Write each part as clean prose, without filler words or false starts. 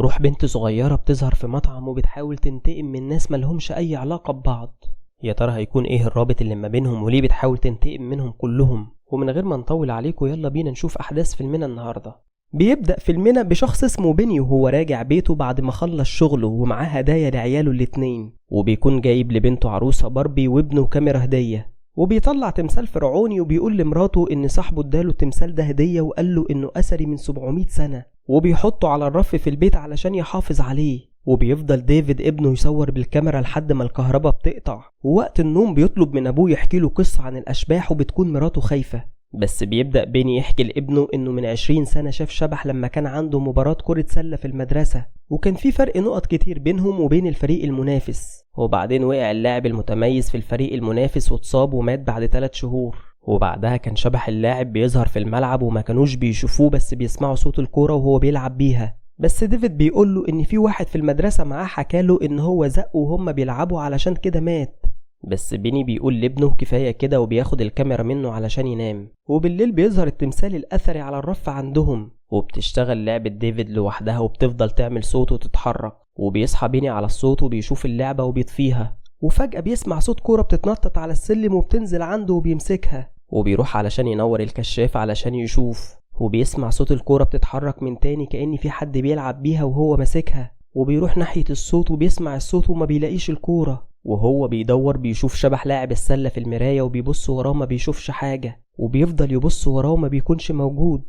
روح بنت صغيرة بتظهر في مطعم وبتحاول تنتقم من ناس ملهمش أي علاقة ببعض. يا ترى هيكون إيه الرابط اللي ما بينهم وليه بتحاول تنتقم منهم كلهم؟ ومن غير ما نطول عليكم يلا بينا نشوف أحداث فيلمنا النهاردة. بيبدأ فيلمنا بشخص اسمه بيني وهو راجع بيته بعد ما خلص شغله ومعاه هدايا لعياله الاتنين، وبيكون جايب لبنته عروسة باربي وابنه كاميرا هدية، وبيطلع تمثال فرعوني وبيقول لمراته ان صاحبه اداله التمثال ده هدية وقال له انه اثري من 700 سنة وبيحطه على الرف في البيت علشان يحافظ عليه. وبيفضل ديفيد ابنه يصور بالكاميرا لحد ما الكهرباء بتقطع، ووقت النوم بيطلب من ابوه يحكي له قصة عن الاشباح وبتكون مراته خايفة. بس بيبدأ بيني يحكي لابنه انه من 20 سنة شاف شبح لما كان عنده مباراة كرة سلة في المدرسة، وكان في فرق نقط كتير بينهم وبين الفريق المنافس، وبعدين وقع اللاعب المتميز في الفريق المنافس واتصاب ومات بعد 3 شهور. وبعدها كان شبح اللاعب بيظهر في الملعب وما كانوش بيشوفوه بس بيسمعوا صوت الكورة وهو بيلعب بيها. بس ديفيد بيقول له ان في واحد في المدرسة معاه حكاله ان هو زقه وهم بيلعبوا علشان كده مات. بس بيني بيقول لابنه كفاية كده وبياخد الكاميرا منه علشان ينام. وبالليل بيظهر التمثال الأثري على الرف عندهم، وبتشتغل لعبة ديفيد لوحدها وبتفضل تعمل صوت وتتحرك، وبيصحى بيني على الصوت وبيشوف اللعبة وبيطفيها، وفجأة بيسمع صوت كورة بتتنطط على السلم وبتنزل عنده وبيمسكها، وبيروح علشان ينور الكشاف علشان يشوف، وبيسمع صوت الكورة بتتحرك من تاني كأن في حد بيلعب بيها وهو ماسكها، وبيروح ناحية الصوت وبيسمع الصوت وما بيلاقيش الكورة، وهو بيدور بيشوف شبح لاعب السلة في المراية وبيبص وراه ما بيشوفش حاجة، وبيفضل يبص وراه وما بيكونش موجود،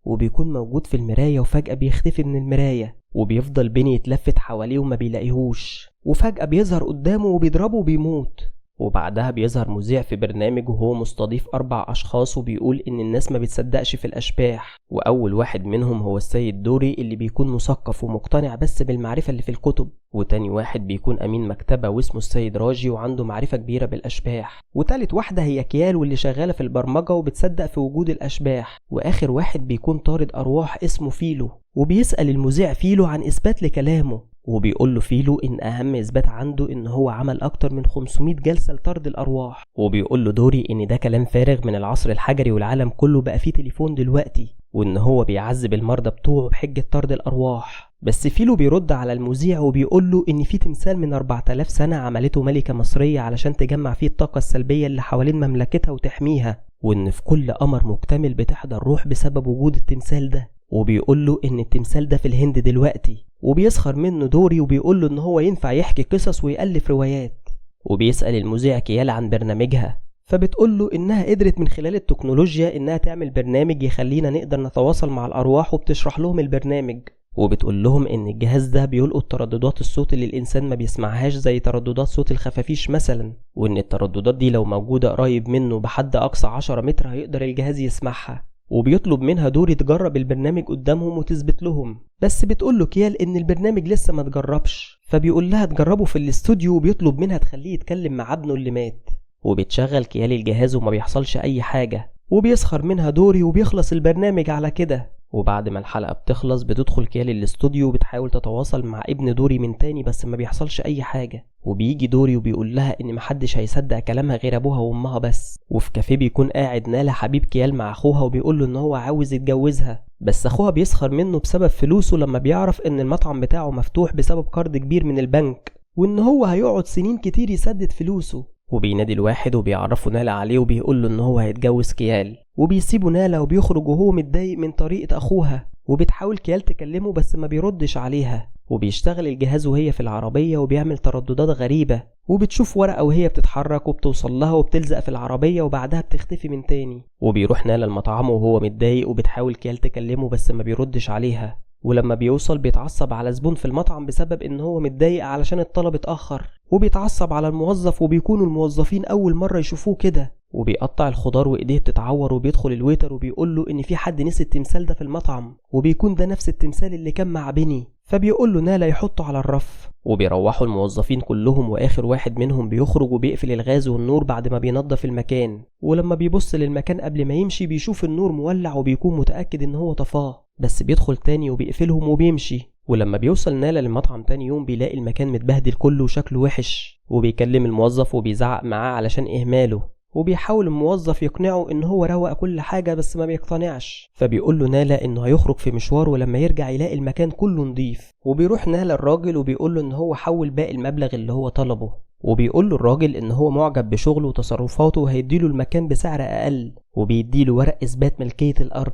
وبيكون موجود في المراية وفجأة بيختفي من المراية، وبيفضل بيني يتلفت حواليه وما بيلاقيهوش، وفجأة بيظهر قدامه وبيضربه وبيموت. وبعدها بيظهر مذيع في برنامج وهو مستضيف 4 أشخاص وبيقول إن الناس ما بتصدقش في الأشباح، وأول واحد منهم هو السيد دوري اللي بيكون مثقف ومقتنع بس بالمعرفة اللي في الكتب، وتاني واحد بيكون أمين مكتبة واسمه السيد راجي وعنده معرفة كبيرة بالأشباح، وتالت واحدة هي كيال واللي شغالة في البرمجة وبتصدق في وجود الأشباح، وآخر واحد بيكون طارد أرواح اسمه فيلو. وبيسأل المذيع فيلو عن إثبات لكلامه، وبيقول له فيلو إن أهم إثبات عنده إن هو عمل أكتر من 500 جلسة لطرد الأرواح، وبيقول له دوري إن ده كلام فارغ من العصر الحجري والعالم كله بقى فيه تليفون دلوقتي، وإن هو بيعذب المرضى بتوعه بحجة طرد الأرواح. بس فيلو بيرد على المذيع وبيقول له إن في تمثال من 4000 سنة عملته ملكة مصرية علشان تجمع فيه الطاقة السلبية اللي حوالين مملكتها وتحميها، وإن في كل قمر مكتمل بتحضر روح بسبب وجود التمثال ده، وبيقول له إن التمثال ده في الهند دلوقتي، وبيسخر منه دوري وبيقول له إن هو ينفع يحكي قصص ويألف روايات. وبيسأل المذيع كيال عن برنامجها، فبتقول له إنها قدرت من خلال التكنولوجيا إنها تعمل برنامج يخلينا نقدر نتواصل مع الأرواح، وبتشرح لهم البرنامج، وبتقول لهم إن الجهاز ده بيلقط ترددات الصوت اللي الإنسان ما بيسمعهاش زي ترددات صوت الخفافيش مثلا، وإن الترددات دي لو موجودة قريب منه بحد أقصى 10 متر هيقدر الجهاز يسمعها. وبيطلب منها دوري تجرب البرنامج قدامهم وتثبت لهم، بس بتقول له كيال إن البرنامج لسه ما تجربش، فبيقول لها تجربه في الاستوديو، وبيطلب منها تخليه يتكلم مع ابنه اللي مات. وبتشغل كيال الجهاز وما بيحصلش أي حاجة، وبيسخر منها دوري وبيخلص البرنامج على كده. وبعد ما الحلقة بتخلص بتدخل كيال الاستوديو وبتحاول تتواصل مع ابن دوري من تاني بس ما بيحصلش أي حاجة، وبيجي دوري وبيقول لها إن محدش هيصدق كلامها غير أبوها وأمها بس. وفي كافيه بيكون قاعد نالا حبيب كيال مع أخوها وبيقول له إن هو عاوز يتجوزها، بس أخوها بيسخر منه بسبب فلوسه لما بيعرف إن المطعم بتاعه مفتوح بسبب قرض كبير من البنك، وإن هو هيقعد سنين كتير يسدد فلوسه. وبينادي الواحد وبيعرفوا نالا عليه وبيقول له إن هو هيتجوز كيال، وبيسيبوا نالا وبيخرج وهو متضايق من طريقة أخوها، وبتحاول كيال تكلمه بس ما بيردش عليها. وبيشتغل الجهاز وهي في العربية وبيعمل ترددات غريبة، وبتشوف ورقة وهي بتتحرك وبتوصل لها وبتلزق في العربية وبعدها بتختفي من تاني. وبيروح نالا المطعم وهو متضايق وبتحاول كيال تكلمه بس ما بيردش عليها، ولما بيوصل بيتعصب على زبون في المطعم بسبب ان هو متضايق علشان الطلب اتأخر، وبيتعصب على الموظف وبيكونوا الموظفين اول مرة يشوفوه كده، وبيقطع الخضار وايديه بتتعور. وبيدخل الويتر وبيقول له ان في حد نسي التمثال ده في المطعم، وبيكون ده نفس التمثال اللي كان مع بيني، فبيقول له نالا يحطه على الرف. وبيروحوا الموظفين كلهم واخر واحد منهم بيخرج وبيقفل الغاز والنور بعد ما بينظف المكان، ولما بيبص للمكان قبل ما يمشي بيشوف النور مولع وبيكون متأكد ان هو طفاه، بس بيدخل تاني وبيقفلهم وبيمشي. ولما بيوصل نالا للمطعم تاني يوم بيلاقي المكان متبهدل كله وشكله وحش، وبيكلم الموظف وبيزعق معاه علشان إهماله، وبيحاول الموظف يقنعه ان هو روق كل حاجة بس ما بيقتنعش. فبيقول له نالا انه هيخرج في مشوار ولما يرجع يلاقي المكان كله نضيف. وبيروح نالا الراجل وبيقول له ان هو حول باقي المبلغ اللي هو طلبه، وبيقول له الراجل ان هو معجب بشغله وتصرفاته وهيديله المكان بسعر اقل، وبيديله ورق اثبات ملكية الارض.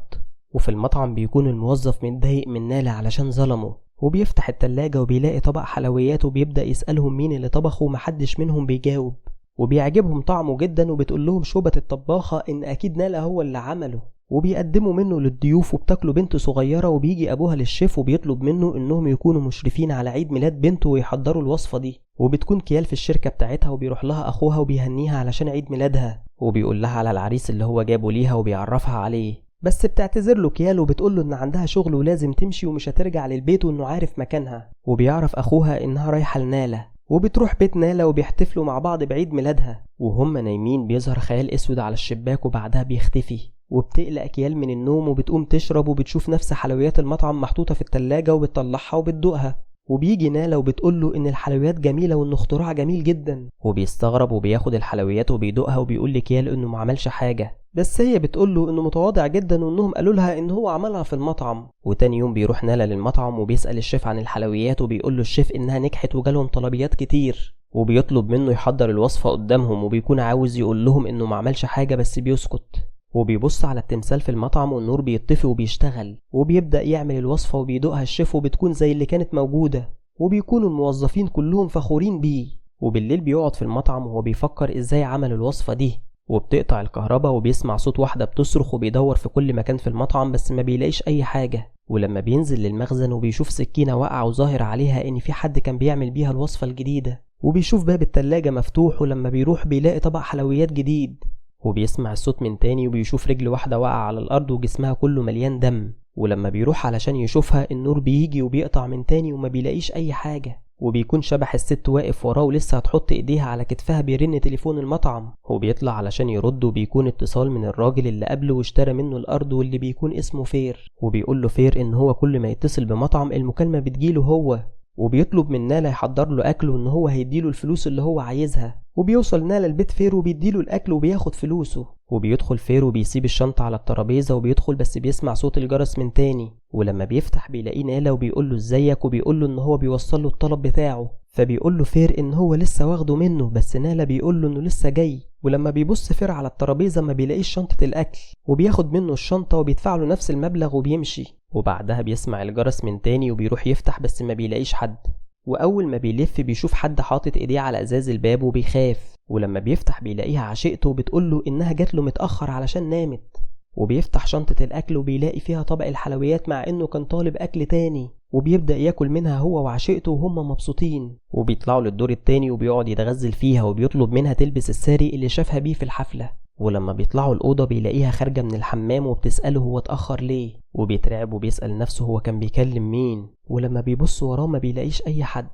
وفي المطعم بيكون الموظف متضايق من نالا علشان ظلمه، وبيفتح التلاجة وبيلاقي طبق حلويات وبيبدأ يسألهم مين اللي طبخه ومحدش منهم بيجاوب. وبيعجبهم طعمه جدا وبتقول لهم شوبة الطباخة ان اكيد نالا هو اللي عمله، وبيقدموا منه للضيوف. وبتاكله بنت صغيرة وبيجي ابوها للشيف وبيطلب منه انهم يكونوا مشرفين على عيد ميلاد بنته ويحضروا الوصفة دي. وبتكون كيال في الشركة بتاعتها وبيروح لها اخوها وبيهنيها علشان عيد ميلادها، وبيقول لها على العريس اللي هو جابه ليها وبيعرفها عليه. بس بتعتذر له كيال وبتقول له ان عندها شغل ولازم تمشي ومش هترجع للبيت وانه عارف مكانها. وبيعرف اخوها انها رايحة لنالا، وبتروح بيت نالا وبيحتفلوا مع بعض بعيد ميلادها. وهم نايمين بيظهر خيال اسود على الشباك وبعدها بيختفي. وبتقلق كيال من النوم وبتقوم تشرب وبتشوف نفس حلويات المطعم محطوطة في التلاجة وبتطلعها وبتدوقها. وبيجي نالا وبتقول له ان الحلويات جميلة وانه اختراع جميل جدا، وبيستغرب وبياخد الحلويات وبيدوقها وبيقول لكيال انه ما عملش حاجة، بس هي بتقول له انه متواضع جدا وانهم قالوا لها ان هو عملها في المطعم. وتاني يوم بيروح نالا للمطعم وبيسأل الشيف عن الحلويات وبيقول له الشيف انها نجحت وجالهم طلبيات كتير، وبيطلب منه يحضر الوصفة قدامهم. وبيكون عاوز يقول لهم انه ما عملش حاجة بس بيسكت. وبيبص على التمثال في المطعم والنور بيطفي وبيشتغل، وبيبدأ يعمل الوصفة وبيدوقها الشيف وبتكون زي اللي كانت موجودة، وبيكونوا الموظفين كلهم فخورين بيه. وبالليل بيقعد في المطعم وهو بيفكر ازاي عمل الوصفة دي. وبتقطع الكهرباء وبيسمع صوت واحدة بتصرخ وبيدور في كل مكان في المطعم بس ما بيلاقيش اي حاجة. ولما بينزل للمخزن وبيشوف سكينة واقعة وظاهر عليها ان في حد كان بيعمل بيها الوصفة الجديدة. وبيشوف باب التلاجة مفتوح، ولما بيروح بيلاقي طبق حلويات جديد. وبيسمع الصوت من تاني وبيشوف رجل واحدة واقعة على الارض وجسمها كله مليان دم. ولما بيروح علشان يشوفها النور بيجي وبيقطع من تاني وما بيلاقيش اي حاجة. وبيكون شبح الست واقف وراه ولسه هتحط ايديها على كتفها بيرن تليفون المطعم، وبيطلع علشان يرد وبيكون اتصال من الراجل اللي قبله واشترى منه الارض واللي بيكون اسمه فير. وبيقول له فير ان هو كل ما يتصل بمطعم المكالمة بتجيله هو. وبيطلب من نالا يحضر له اكل وان هو هيديله الفلوس اللي هو عايزها. وبيوصل نالا البيت فير وبيديله الاكل وبياخد فلوسه. وبيدخل فير وبيسيب الشنطة على الترابيزة وبيدخل بس بيسمع صوت الجرس من تاني. ولما بيفتح بيلاقيه نالا وبيقول له ازيك، وبيقول له ان هو بيوصل له الطلب بتاعه. فبيقول له فير ان هو لسه واخده منه، بس نالا بيقول له انه لسه جاي. ولما بيبص فير على الترابيزة ما بيلاقيش شنطة الاكل، وبياخد منه الشنطة وبيدفع له نفس المبلغ وبيمشي. وبعدها بيسمع الجرس من تاني وبيروح يفتح بس ما بيلاقيش حد. واول ما بيلف بيشوف حد حاطط ايديه على ازاز الباب وبيخاف. ولما بيفتح بيلاقيها عشيقته وبتقوله انها جات له متأخر علشان نامت. وبيفتح شنطة الاكل وبيلاقي فيها طبق الحلويات مع انه كان طالب اكل تاني، وبيبدأ ياكل منها هو وعشيقته وهم مبسوطين. وبيطلعوا للدور التاني وبيقعد يتغزل فيها وبيطلب منها تلبس الساري اللي شافها بيه في الحفلة. ولما بيطلعوا الأوضة بيلاقيها خارجة من الحمام وبتسأله هو اتأخر ليه، وبيترعب وبيسأل نفسه هو كان بيكلم مين. ولما بيبص وراه ما بيلاقيش أي حد،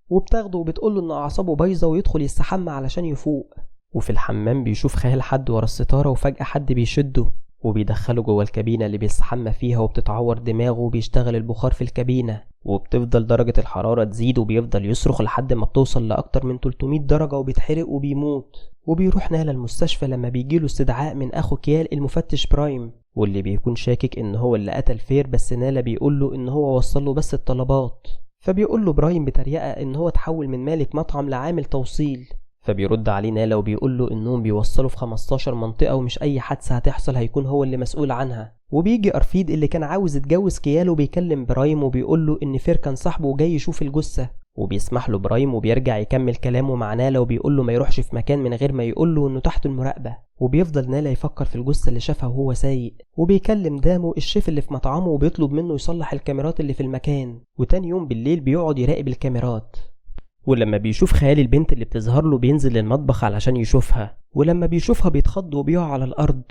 وبتاخده وبتقوله إن أعصابه بايظة ويدخل يستحمى علشان يفوق. وفي الحمام بيشوف خيال حد ورا الستارة وفجأة حد بيشده وبيدخله جوه الكابينة اللي بيستحمى فيها، وبتتعور دماغه وبيشتغل البخار في الكابينة، وبتفضل درجة الحرارة تزيد وبيفضل يصرخ لحد ما بتوصل لأكتر من 300 درجة وبيتحرق وبيموت. وبيروح نالا المستشفى لما بيجيله استدعاء من أخو كيال المفتش برايم، واللي بيكون شاكك إن هو اللي قتل فير، بس نالا بيقوله إن هو وصله بس الطلبات. فبيقوله برايم بتريقة إن هو تحول من مالك مطعم لعامل توصيل. فبيرد عليه نالا وبيقوله إنهم بيوصلوا في 15 منطقة ومش أي حادثة هتحصل هيكون هو اللي مسؤول عنها. وبيجي أرفيد اللي كان عاوز يتجوز كيال وبيكلم برايم وبيقوله إن فير كان صاحبه وجاي يشوف الجثة، وبيسمح له برايم وبيرجع يكمل كلامه مع نالا وبيقوله ما يروحش في مكان من غير ما يقوله إنه تحت المراقبة. وبيفضل نالا يفكر في الجثة اللي شافها وهو سايق، وبيكلم دامو الشيف اللي في مطعمه وبيطلب منه يصلح الكاميرات اللي في المكان. وتاني يوم بالليل بيقعد يراقب الكاميرات، ولما بيشوف خيال البنت اللي بتظهر له بينزل للمطبخ علشان يشوفها، ولما بيشوفها بيتخض وبيقع على الأرض.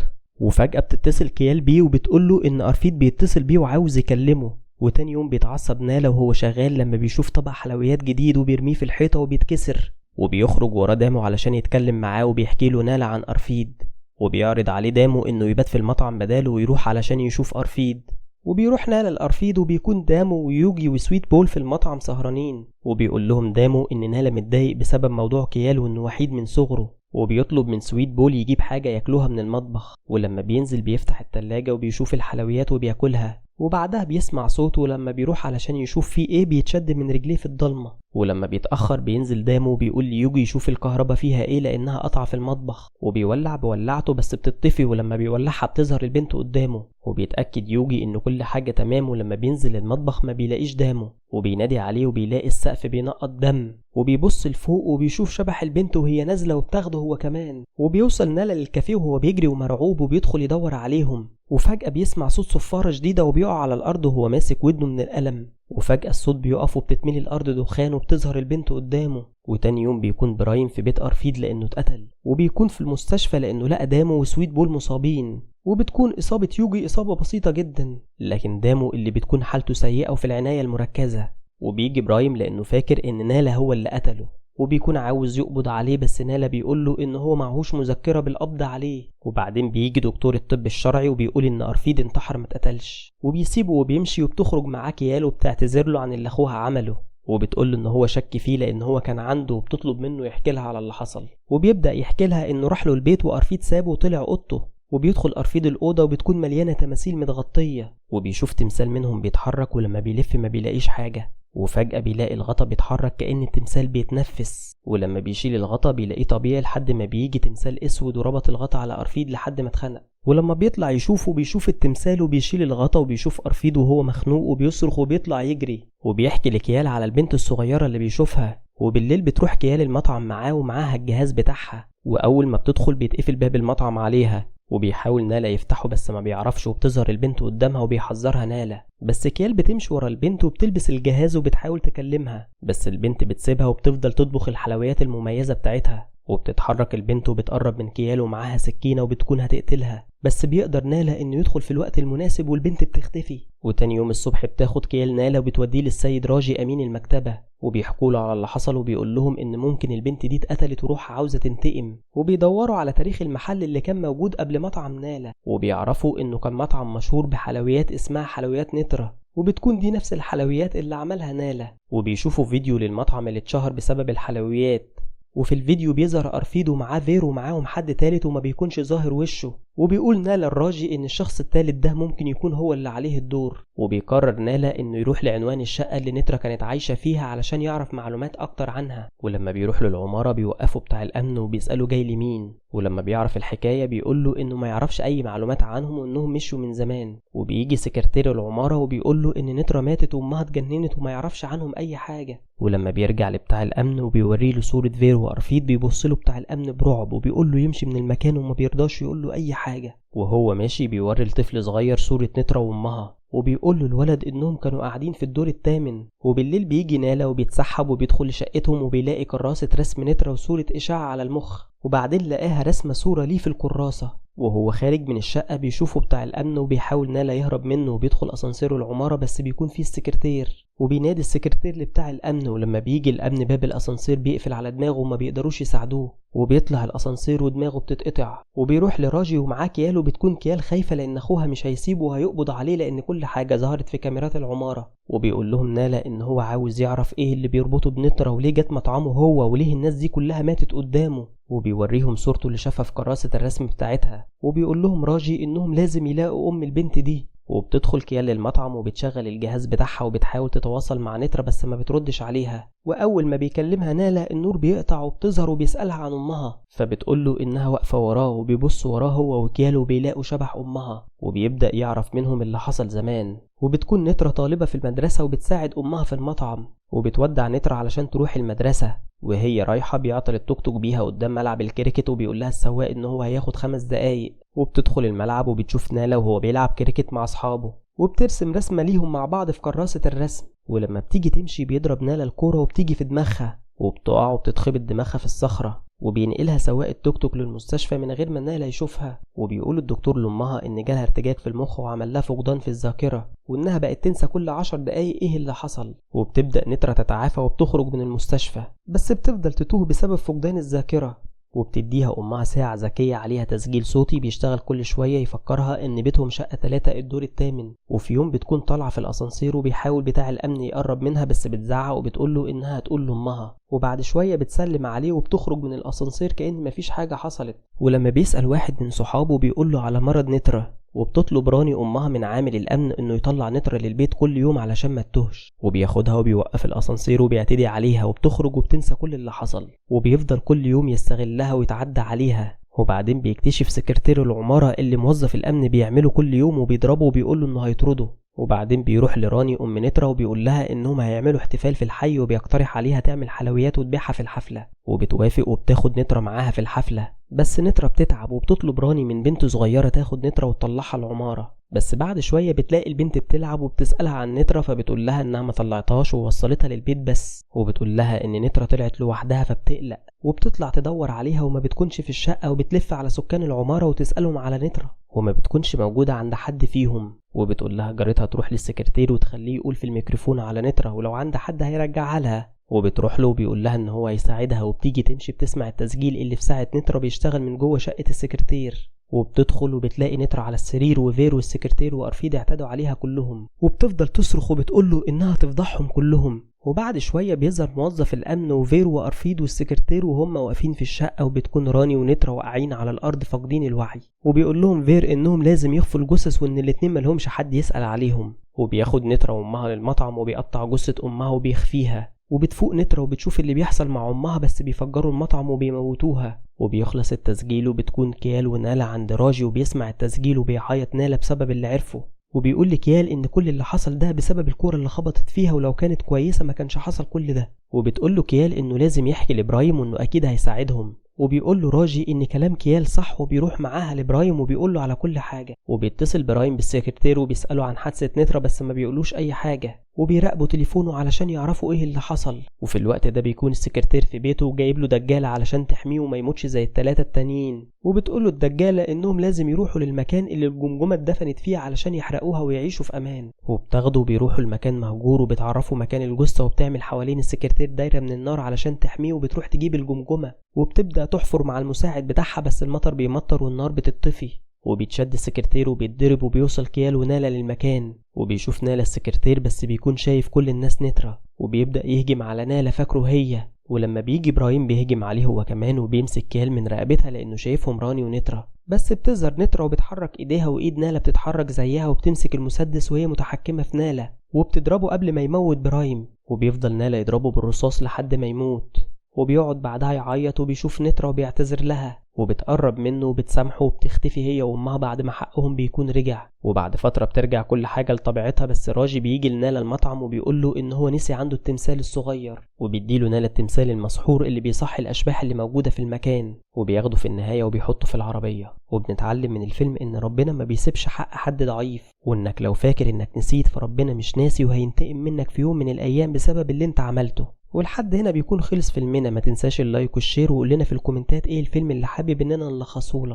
وفجأة بتتصل كيال بيه وبتقوله إن أرفيد بيتصل بيه وعاوز يكلمه. وتاني يوم بيتعصب نالا وهو شغال لما بيشوف طبق حلويات جديد وبيرميه في الحيطة وبيتكسر، وبيخرج ورا دامو علشان يتكلم معاه وبيحكي له نالا عن أرفيد، وبيعرض عليه دامو إنه يبات في المطعم بداله ويروح علشان يشوف أرفيد. وبيروح نالا الأرفيد وبيكون دامو ويوجي وسويت بول في المطعم سهرانين، وبيقول لهم دامو إن نالا متضايق بسبب موضوع كيال وإنه وحيد من صغره، وبيطلب من سويت بول يجيب حاجة ياكلوها من المطبخ، ولما بينزل بيفتح التلاجة وبيشوف الحلويات وبياكلها، وبعدها بيسمع صوته ولما بيروح علشان يشوف فيه ايه بيتشد من رجليه في الضلمة. ولما بيتأخر بينزل دامو وبيقول ليوجي يشوف الكهرباء فيها ايه لانها قطعة في المطبخ، وبيولع بولعته بس بتطفي، ولما بيولعها بتظهر البنت قدامه، وبيتأكد يوجي ان كل حاجة تمام. ولما بينزل المطبخ ما بيلاقيش دامو، وبينادي عليه وبيلاقي السقف بينقط دم، وبيبص لفوق وبيشوف شبح البنت وهي نازلة وبتاخده هو كمان. وبيوصل نالا للكافيه وهو بيجري ومرعوب وبيدخل يدور عليهم، وفجأة بيسمع صوت صفارة شديدة وبيقع على الأرض وهو ماسك ودنه من الألم، وفجأة الصوت بيقف وبتتملي الأرض دخان وبتظهر البنت قدامه. وتاني يوم بيكون برايم في بيت أرفيد لأنه اتقتل، وبيكون في المستشفى لأنه لقى دامو وسويت بول مصابين، وبتكون إصابة يوجي إصابة بسيطة جدا، لكن دامو اللي بتكون حالته سيئة وفي العناية المركزة. وبيجي برايم لأنه فاكر إن نالا هو اللي قتله، وبيكون عاوز يقبض عليه، بس نالا بيقوله إن هو معهوش مذكرة بالقبض عليه. وبعدين بيجي دكتور الطب الشرعي وبيقول إن أرفيد انتحر ما اتقتلش، وبيسيبه وبيمشي، وبتخرج معاه كيال وبتعتذر له عن اللي أخوها عمله، وبتقوله إن هو شك فيه لأن هو كان عنده، وبتطلب منه يحكي لها على اللي حصل. وبيبدأ يحكي لها إنه راح له البيت وأرفيد سابه وطلع أوضته، وبيدخل أرفيد الأوضة وبتكون مليانة تماثيل متغطية، وبيشوف تمثال منهم بيتحرك، ولما بيلف ما بيلاقيش حاجة، وفجأة بيلاقي الغطا بيتحرك كأن التمثال بيتنفس، ولما بيشيل الغطا بيلاقيه طبيعي لحد ما بيجي تمثال اسود وربط الغطا على أرفيد لحد ما اتخنق. ولما بيطلع يشوفه بيشوف التمثال وبيشيل الغطا وبيشوف أرفيد وهو مخنوق وبيصرخ وبيطلع يجري، وبيحكي لكيال على البنت الصغيرة اللي بيشوفها. وبالليل بتروح كيال المطعم معاه ومعاها الجهاز بتاعها، وأول ما بتدخل بيتقفل باب المطعم عليها، وبيحاول نالا يفتحه بس ما بيعرفش، وبتظهر البنت قدامها وبيحذرها نالا، بس كيال بتمشي ورا البنت وبتلبس الجهاز وبتحاول تكلمها، بس البنت بتسيبها وبتفضل تطبخ الحلويات المميزة بتاعتها. وبتتحرك البنت وبتقرب من كيال ومعاها سكينة وبتكون هتقتلها، بس بيقدر نالا انه يدخل في الوقت المناسب والبنت بتختفي. وتاني يوم الصبح بتاخد كيال نالا وبتوديه للسيد راجي امين المكتبة، وبيحكوله على اللي حصل، وبيقول لهم ان ممكن البنت دي اتقتلت وروحها عاوزة تنتقم. وبيدوروا على تاريخ المحل اللي كان موجود قبل مطعم نالا، وبيعرفوا انه كان مطعم مشهور بحلويات اسمها حلويات نترا، وبتكون دي نفس الحلويات اللي عملها نالا. وبيشوفوا فيديو للمطعم اللي اتشهر بسبب الحلويات، وفي الفيديو بيظهر أرفيد ومعاه فيرو ومعاهم حد تالت وما بيكونش ظاهر وشه. وبيقول نالا الراجي ان الشخص التالت ده ممكن يكون هو اللي عليه الدور. وبيقرر نالا انه يروح لعنوان الشقة اللي نترا كانت عايشة فيها علشان يعرف معلومات اكتر عنها. ولما بيروح للعمارة بيوقفوا بتاع الامن وبيسألوا جاي لمين، ولما بيعرف الحكاية بيقوله انه ما يعرفش اي معلومات عنهم وانهم مشوا من زمان. وبيجي سكرتير العمارة وبيقوله ان نترا ماتت وامها اتجننت وما يعرفش عنهم اي حاجة. ولما بيرجع لبتاع الامن وبيوريه له صورة فيرو وأرفيد بيبصله بتاع الامن برعب وبيقوله يمشي من المكان وما بيرضاش يقوله اي حاجة. وهو ماشي بيوري الطفل صغير صورة نترا وامها وبيقول له الولد انهم كانوا قاعدين في الدور الثامن. وبالليل بيجي نالا وبيتسحب وبيدخل لشقتهم وبيلاقي كراسة رسم نترا وصورة اشعة على المخ، وبعدين لقاها رسمة صورة ليه في الكراسة. وهو خارج من الشقة بيشوفه بتاع الامن وبيحاول نالا يهرب منه وبيدخل اسانسير العمارة بس بيكون فيه السكرتير وبينادي السكرتير لبتاع الامن. ولما بيجي الامن باب الاسانسير بيقفل على دماغه وما بيقدروش يساعدوه وبيطلع الاسانسير ودماغه بتتقطع. وبيروح لراجي ومعاه كيال وبتكون كيال خايفة لان اخوها مش هيسيبه وهيقبض عليه لان كل حاجة ظهرت في كاميرات العمارة. وبيقول لهم نالا ان هو عاوز يعرف ايه اللي بيربطه بنترا وليه جت مطعمه هو وليه الناس دي كلها ماتت قدامه. وبيوريهم صورته اللي شافها في كراسة الرسم بتاعتها. وبيقول لهم راجي انهم لازم يلاقوا ام البنت دي. وبتدخل كيال للمطعم وبتشغل الجهاز بتاعها وبتحاول تتواصل مع نترا بس ما بتردش عليها. واول ما بيكلمها نالا النور بيقطع وبتظهر وبيسألها عن امها، فبتقوله انها واقفة وراه وبيبص وراه هو وكيال وبيلاقوا شبح امها. وبيبدأ يعرف منهم اللي حصل زمان. وبتكون نترا طالبة في المدرسة وبتساعد امها في المطعم. وبتودع نترا علشان تروح المدرسة. وهي رايحة بيعطل التوك توك بيها قدام ملعب الكريكت وبيقول لها السواق ان هو هياخد 5 دقايق. وبتدخل الملعب وبتشوف نالا وهو بيلعب كريكت مع اصحابه وبترسم رسمة ليهم مع بعض في كراسة الرسم. ولما بتيجي تمشي بيضرب نالا الكورة وبتيجي في دماغها وبتقع وبتتخبط دماغها في الصخرة. وبينقلها سواق التوك توك للمستشفى من غير ما نالا يشوفها. وبيقول الدكتور لامها ان جالها ارتجاج في المخ وعمل لها فقدان في الذاكرة وانها بقت تنسى كل 10 دقايق ايه اللي حصل. وبتبدأ نترا تتعافى وبتخرج من المستشفى بس بتفضل تتوه بسبب فقدان الذاكرة. وبتديها امها ساعة ذكية عليها تسجيل صوتي بيشتغل كل شوية يفكرها ان بيتهم شقة 3 الدور الثامن. وفي يوم بتكون طالعة في الاسانسير وبيحاول بتاع الامن يقرب منها بس بتزعق وبتقوله انها تقول لامها. وبعد شوية بتسلم عليه وبتخرج من الأسانسير كأن مفيش حاجة حصلت. ولما بيسأل واحد من صحابه بيقوله على مرض نترة، وبتطلب راني أمها من عامل الأمن إنه يطلع نترة للبيت كل يوم علشان ما تتوهش، وبياخدها وبيوقف الأسانسير وبيعتدي عليها وبتخرج وبتنسى كل اللي حصل، وبيفضل كل يوم يستغلها ويتعدى عليها. وبعدين بيكتشف سكرتير العمارة اللي موظف الأمن بيعمله كل يوم وبيضربه وبيقوله إنه هيطرده. وبعدين بيروح لراني أم نترة وبيقول لها إنهم هيعملوا احتفال في الحي وبيقترح عليها تعمل حلويات وتبيعها في الحفلة، وبتوافق وبتاخد نترة معاها في الحفلة. بس نترة بتتعب وبتطلب راني من بنت صغيرة تاخد نترة وتطلعها العمارة. بس بعد شوية بتلاقي البنت بتلعب وبتسألها عن نترة، فبتقول لها إنها ما طلعتهاش ووصلتها للبيت بس، وبتقول لها إن نترة طلعت لوحدها فبتقلق وبتطلع تدور عليها وما بتكونش في الشقة، وبتلف على سكان العمارة وتسألهم على نترة وما بتكونش موجودة عند حد فيهم. وبتقول لها جارتها تروح للسكرتير وتخليه يقول في الميكروفون على نترة ولو عند حد هيرجعها لها. وبتروح له وبيقول لها ان هو هيساعدها، وبتيجي تمشي بتسمع التسجيل اللي في ساعة نترة بيشتغل من جوه شقة السكرتير. وبتدخل وبتلاقي نترة على السرير وفير والسكرتير وأرفيد اعتدوا عليها كلهم، وبتفضل تصرخ وبتقوله انها تفضحهم كلهم. وبعد شوية بيظهر موظف الأمن وفير وأرفيد والسكرتير وهم واقفين في الشقة، وبتكون راني ونترة واقعين على الأرض فاقدين الوعي. وبيقول لهم فير إنهم لازم يخفوا الجثث وإن الاتنين ملهمش حد يسأل عليهم. وبياخد نترة وأمها للمطعم وبيقطع جثة أمها وبيخفيها. وبتفوق نترة وبتشوف اللي بيحصل مع أمها، بس بيفجروا المطعم وبيموتوها. وبيخلص التسجيل وبتكون كيال ونالا عند راجي وبيسمع التسجيل وبيعيط نالا بسبب اللي عرفه. وبيقول لكيال ان كل اللي حصل ده بسبب الكورة اللي خبطت فيها، ولو كانت كويسة ما كانش حصل كل ده. وبتقول له كيال انه لازم يحكي لابراهيم وانه اكيد هيساعدهم. وبيقول له راجي ان كلام كيال صح، وبيروح معاها لابراهيم وبيقول له على كل حاجة. وبيتصل ابراهيم بالسكرتير وبيسأله عن حادثة نترة بس ما بيقولوش اي حاجة، وبيراقبوا تليفونه علشان يعرفوا ايه اللي حصل. وفي الوقت ده بيكون السكرتير في بيته وجايب له دجالة علشان تحميه وما يموتش زي الثلاثة التانيين. وبتقول له الدجالة انهم لازم يروحوا للمكان اللي الجمجمة اتدفنت فيه علشان يحرقوها ويعيشوا في امان. وبتاخده وبيروحوا المكان مهجور وبتعرفوا مكان الجثة، وبتعمل حوالين السكرتير دايرة من النار علشان تحميه، وبتروح تجيب الجمجمة وبتبدأ تحفر مع المساعد بتاعها، بس المطر بيمطر والنار بتطفي. وبيتشد السكرتير وبيتضرب، وبيوصل كيال ونالا للمكان. وبيشوف نالا السكرتير بس بيكون شايف كل الناس نترة، وبيبدأ يهجم على نالا فاكره هي. ولما بيجي ابراهيم بيهجم عليه هو كمان وبيمسك كيال من رقبتها لانه شايفهم راني ونترة. بس بتظهر نترة وبتحرك ايديها وايد نالا بتتحرك زيها، وبتمسك المسدس وهي متحكمة في نالا وبتضربه قبل ما يموت ابراهيم. وبيفضل نالا يضربه بالرصاص لحد ما يموت. وبيقعد بعدها يعيط وبيشوف نترة وبيعتذر لها، وبتقرب منه وبتسامحه، وبتختفي هي وامها بعد ما حقهم بيكون رجع. وبعد فترة بترجع كل حاجة لطبيعتها، بس راجي بيجي لنالا المطعم وبيقول له ان هو نسي عنده التمثال الصغير، وبيديله نالا التمثال المسحور اللي بيصحي الاشباح اللي موجودة في المكان، وبياخده في النهاية وبيحطه في العربية. وبنتعلم من الفيلم ان ربنا ما بيسيبش حق حد ضعيف، وانك لو فاكر انك نسيت فربنا مش ناسي وهينتقم منك في يوم من الايام بسبب اللي انت عملته. ولحد هنا بيكون خلص فيلمنا. ما تنساش اللايك والشير وقول لنا في الكومنتات ايه الفيلم اللي حابب اننا نلخصه لك.